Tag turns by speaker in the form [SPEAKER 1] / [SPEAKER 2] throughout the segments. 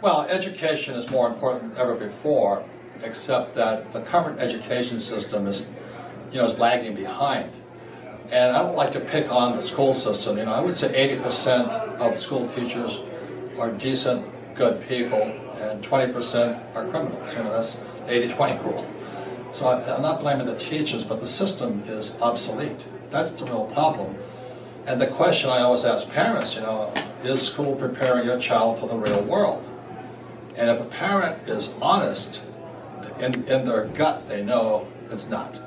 [SPEAKER 1] Well, education is more important than ever before, except that the current education system is, is lagging behind. And I don't like to pick on the school system. I would say 80% of school teachers are decent, good people, and 20% are criminals. That's the 80-20 rule. So I'm not blaming the teachers, but the system is obsolete. That's the real problem. And the question I always ask parents, is school preparing your child for the real world? And if a parent is honest, in their gut they know it's not.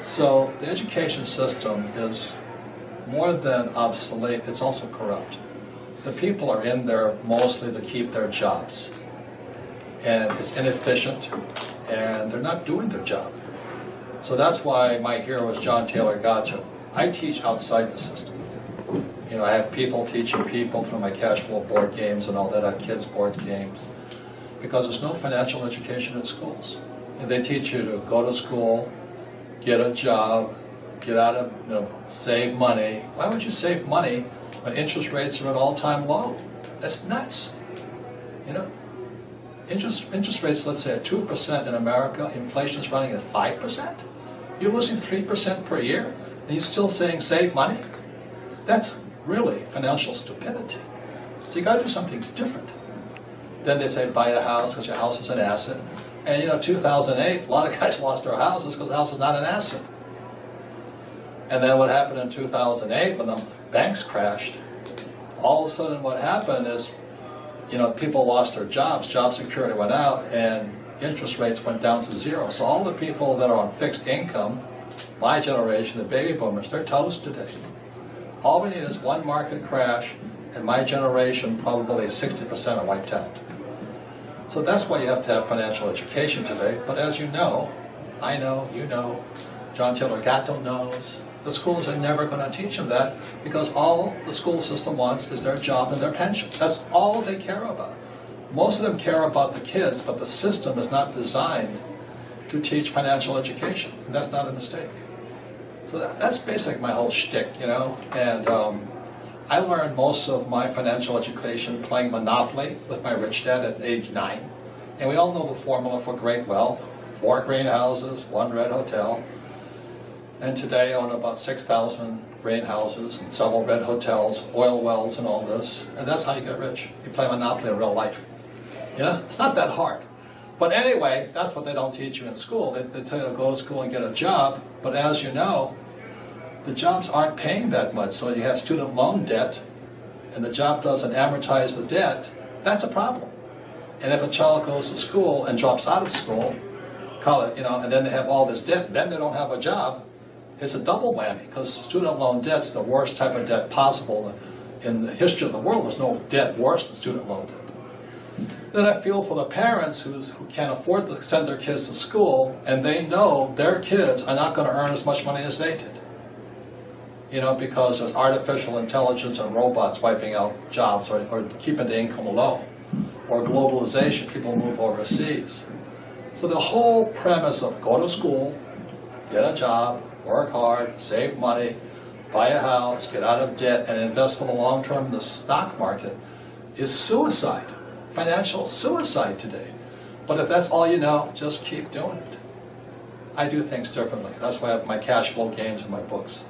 [SPEAKER 1] So the education system is more than obsolete, it's also corrupt. The people are in there mostly to keep their jobs. And it's inefficient, and they're not doing their job. So that's why my hero is John Taylor Gatto. I teach outside the system. I have people teaching people through my cash flow board games and all that, I have kids board games. Because there's no financial education in schools. And they teach you to go to school, get a job, get out of, save money. Why would you save money when interest rates are at all-time low? That's nuts. Interest rates, let's say, at 2% in America, inflation's running at 5%. You're losing 3% per year, and you're still saying save money? That's really financial stupidity. So you got to do something different. Then they say buy a house because your house is an asset. And 2008, a lot of guys lost their houses because the house is not an asset. And then what happened in 2008 when the banks crashed, all of a sudden what happened is, people lost their jobs, job security went out, and interest rates went down to zero. So all the people that are on fixed income, my generation, the baby boomers, they're toast today. All we need is one market crash, and my generation, probably 60% are wiped out. So that's why you have to have financial education today. But as you know, I know, you know, John Taylor Gatto knows, the schools are never going to teach them that because all the school system wants is their job and their pension. That's all they care about. Most of them care about the kids, but the system is not designed to teach financial education. And that's not a mistake. So that's basically my whole shtick, And I learned most of my financial education playing Monopoly with my rich dad at age 9. And we all know the formula for great wealth. 4 greenhouses, 1 red hotel. And today I own about 6,000 greenhouses and several red hotels, oil wells and all this. And that's how you get rich. You play Monopoly in real life. It's not that hard. But anyway, that's what they don't teach you in school. They tell you to go to school and get a job. But as you know, the jobs aren't paying that much. So you have student loan debt, and the job doesn't amortize the debt. That's a problem. And if a child goes to school and drops out of school, college, and then they have all this debt, then they don't have a job, it's a double whammy, because student loan debt's the worst type of debt possible. In the history of the world, there's no debt worse than student loan debt. Then I feel for the parents who can't afford to send their kids to school, and they know their kids are not going to earn as much money as they did. Because there's artificial intelligence and robots wiping out jobs or keeping the income low. Or globalization, people move overseas. So the whole premise of go to school, get a job, work hard, save money, buy a house, get out of debt, and invest for the long term in the stock market is suicide. Financial suicide today. But if that's all you know, just keep doing it. I do things differently. That's why I have my cash flow games in my books.